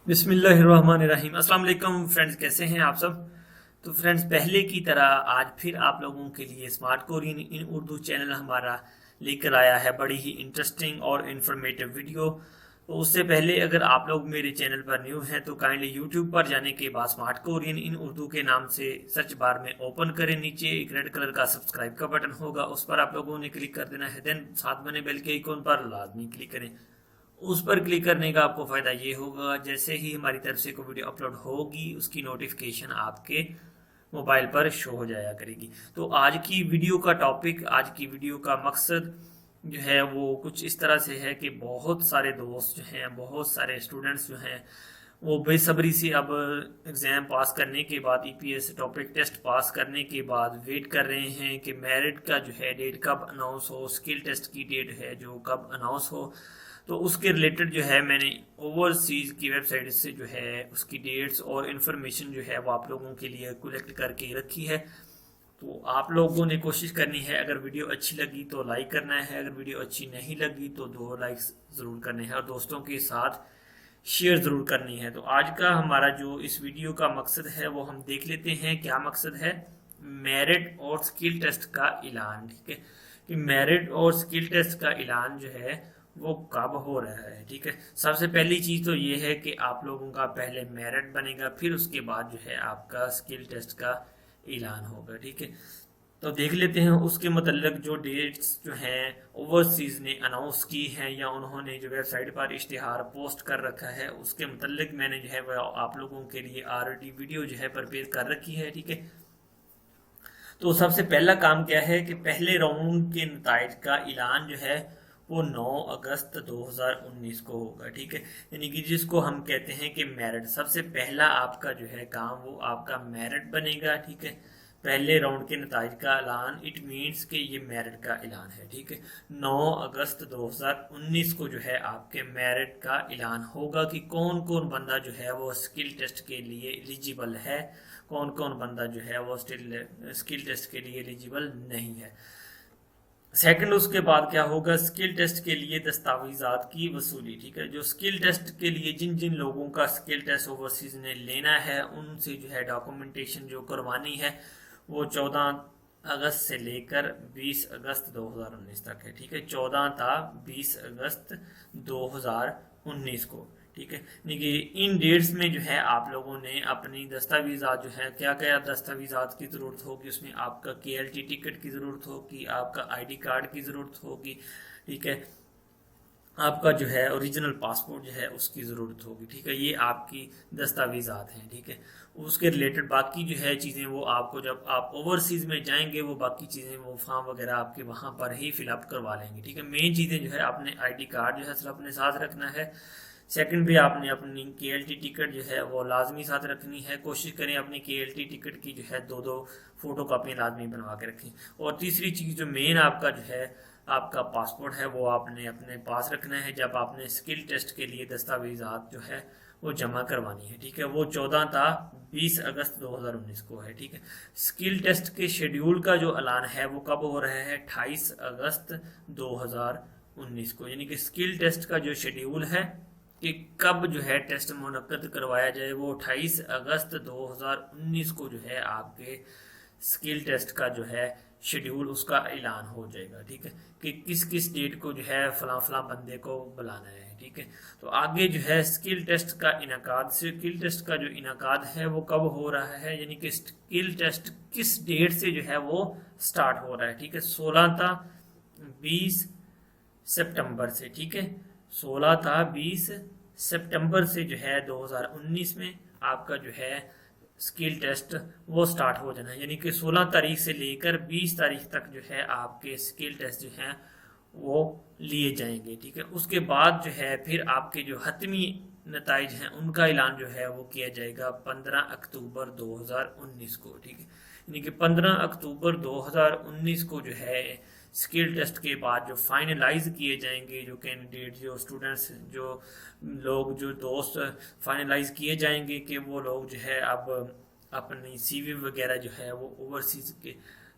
بسم اللہ الرحمن الرحیم۔ السلام علیکم فرینڈز، کیسے ہیں آپ سب؟ تو فرینڈز، پہلے کی طرح آج پھر آپ لوگوں کے لیے اسمارٹ کورین ان اردو چینل ہمارا لے کر آیا ہے بڑی ہی انٹرسٹنگ اور انفارمیٹیو ویڈیو۔ تو اس سے پہلے اگر آپ لوگ میرے چینل پر نیو ہیں تو کائنڈلی یوٹیوب پر جانے کے بعد اسمارٹ کورین ان اردو کے نام سے سرچ بار میں اوپن کریں، نیچے ایک ریڈ کلر کا سبسکرائب کا بٹن ہوگا، اس پر آپ لوگوں نے کلک کر دینا ہے، دین ساتھ بنے بیل کے آئیکن پر لازمی کلک کریں۔ اس پر کلک کرنے کا آپ کو فائدہ یہ ہوگا جیسے ہی ہماری طرف سے کوئی ویڈیو اپلوڈ ہوگی اس کی نوٹیفیکیشن آپ کے موبائل پر شو ہو جایا کرے گی۔ تو آج کی ویڈیو کا ٹاپک، آج کی ویڈیو کا مقصد جو ہے وہ کچھ اس طرح سے ہے کہ بہت سارے دوست جو ہیں، بہت سارے اسٹوڈنٹس جو ہیں وہ بے صبری سے اب ایگزام پاس کرنے کے بعد، E P S topic test pass کرنے کے بعد ویٹ کر رہے ہیں کہ میرٹ کا جو ہے ڈیٹ کب اناؤنس ہو، اسکل ٹیسٹ کی ڈیٹ ہے جو کب اناؤنس ہو۔ تو اس کے ریلیٹڈ جو ہے میں نے اوورسیز کی ویب سائٹ سے جو ہے اس کی ڈیٹس اور انفارمیشن جو ہے وہ آپ لوگوں کے لیے کلیکٹ کر کے رکھی ہے۔ تو آپ لوگوں نے کوشش کرنی ہے، اگر ویڈیو اچھی لگی تو لائک کرنا ہے، اگر ویڈیو اچھی نہیں لگی تو 2 لائکس ضرور کرنے ہیں اور دوستوں کے ساتھ شیئر ضرور کرنی ہے۔ تو آج کا ہمارا جو اس ویڈیو کا مقصد ہے وہ ہم دیکھ لیتے ہیں۔ کیا مقصد ہے؟ میرٹ اور اسکل ٹیسٹ کا اعلان۔ ٹھیک ہے کہ میرٹ اور اسکل ٹیسٹ کا اعلان جو ہے وہ کب ہو رہا ہے۔ ٹھیک ہے، سب سے پہلی چیز تو یہ ہے کہ آپ لوگوں کا پہلے میرٹ بنے گا، پھر اس کے بعد جو ہے آپ کا اسکل ٹیسٹ کا اعلان ہوگا۔ ٹھیک ہے، تو دیکھ لیتے ہیں اس کے متعلق جو ڈیٹس جو ہیں اوورسیز نے اناؤنس کی ہیں یا انہوں نے جو ویب سائٹ پر اشتہار پوسٹ کر رکھا ہے اس کے متعلق میں نے جو ہے وہ آپ لوگوں کے لیے آلریڈی ویڈیو جو ہے پرپیئر کر رکھی ہے۔ ٹھیک ہے، تو سب سے پہلا کام کیا ہے کہ پہلے راؤنڈ کے نتائج کا اعلان جو ہے وہ 9 اگست 2019 کو ہوگا۔ ٹھیک ہے، یعنی کہ جس کو ہم کہتے ہیں کہ میرٹ، سب سے پہلا آپ کا جو ہے کام وہ آپ کا میرٹ بنے گا۔ ٹھیک ہے، پہلے راؤنڈ کے نتائج کا اعلان، اٹ مینس کہ یہ میرٹ کا اعلان ہے۔ ٹھیک ہے، 9 اگست 2019 کو جو ہے آپ کے میرٹ کا اعلان ہوگا کہ کون کون بندہ جو ہے وہ اسکل ٹیسٹ کے لیے ایلیجیبل ہے، کون کون بندہ جو ہے وہ اسکل ٹیسٹ کے لیے ایلیجیبل نہیں ہے۔ سیکنڈ، اس کے بعد کیا ہوگا؟ اسکل ٹیسٹ کے لیے دستاویزات کی وصولی۔ ٹھیک ہے، جو اسکل ٹیسٹ کے لیے جن لوگوں کا اسکل ٹیسٹ اوورسیز نے لینا ہے ان سے جو ہے ڈاکومنٹیشن جو کروانی ہے وہ 14 اگست سے لے کر 20 اگست 2019 تک ہے۔ ٹھیک ہے، 14 تا 20 اگست 2019 کو۔ ٹھیک ہے، یعنی کہ ان ڈیٹس میں جو ہے آپ لوگوں نے اپنی دستاویزات جو ہے کیا کیا دستاویزات کی ضرورت ہوگی، اس میں آپ کا کے ایل ٹی ٹکٹ کی ضرورت ہوگی، آپ کا آئی ڈی کارڈ کی ضرورت ہوگی، ٹھیک ہے، آپ کا جو ہے اوریجنل پاسپورٹ جو ہے اس کی ضرورت ہوگی۔ ٹھیک ہے، یہ آپ کی دستاویزات ہیں۔ ٹھیک ہے، اس کے ریلیٹڈ باقی جو ہے چیزیں وہ آپ کو جب آپ اوورسیز میں جائیں گے وہ باقی چیزیں وہ فارم وغیرہ آپ کے وہاں پر ہی فل اپ کروا لیں گے۔ ٹھیک ہے، مین چیزیں جو ہے آپ نے آئی ڈی کارڈ جو ہے صرف اپنے ساتھ رکھنا ہے۔ سیکنڈ بھی آپ نے اپنی کے ایل ٹی ٹکٹ جو ہے وہ لازمی ساتھ رکھنی ہے، کوشش کریں اپنی کے ایل ٹی ٹکٹ کی جو ہے 2 فوٹو کاپیاں لازمی بنوا کے رکھیں۔ اور تیسری چیز جو مین آپ کا جو ہے آپ کا پاسپورٹ ہے وہ آپ نے اپنے پاس رکھنا ہے جب آپ نے اسکل ٹیسٹ کے لیے دستاویزات جو ہے وہ جمع کروانی ہے۔ ٹھیک ہے، وہ 14 تا 20 اگست 2019 کو ہے۔ ٹھیک ہے، اسکل ٹیسٹ کے شیڈیول کا جو اعلان ہے وہ کب ہو رہا ہے؟ 28 اگست 2019 کو، یعنی کہ اسکل ٹیسٹ کا جو شیڈیول ہے کہ کب جو ہے ٹیسٹ منعقد کروایا جائے وہ 28 اگست 2019 کو جو ہے آپ کے اسکل ٹیسٹ کا جو ہے شیڈیول اس کا اعلان ہو جائے گا۔ ٹھیک ہے، کہ کس ڈیٹ کو جو ہے فلاں فلاں بندے کو بلانا ہے۔ ٹھیک ہے، تو آگے جو ہے اسکل ٹیسٹ کا انعقاد، اسکل ٹیسٹ کا جو انعقاد ہے وہ کب ہو رہا ہے، یعنی کہ اسکل ٹیسٹ کس ڈیٹ سے جو ہے وہ سٹارٹ ہو رہا ہے۔ ٹھیک ہے، 16 تا 20 سپٹمبر سے۔ ٹھیک ہے، 16 تا 20 سپٹمبر سے جو ہے 2019 میں آپ کا جو ہے اسکل ٹیسٹ وہ سٹارٹ ہو جانا ہے، یعنی کہ 16 تاریخ سے لے کر 20 تاریخ تک جو ہے آپ کے اسکل ٹیسٹ جو ہیں وہ لیے جائیں گے۔ ٹھیک ہے، اس کے بعد جو ہے پھر آپ کے جو حتمی نتائج ہیں ان کا اعلان جو ہے وہ کیا جائے گا 15 اکتوبر 2019 کو۔ ٹھیک ہے، یعنی کہ 15 اکتوبر 2019 کو جو ہے اسکل ٹیسٹ کے بعد جو فائنلائز کیے جائیں گے، جو کینڈیڈیٹ، جو اسٹوڈنٹس، جو لوگ، جو دوست فائنلائز کیے جائیں گے کہ وہ لوگ جو ہے اب اپنی سی وی وغیرہ جو ہے وہ اوورسیز کے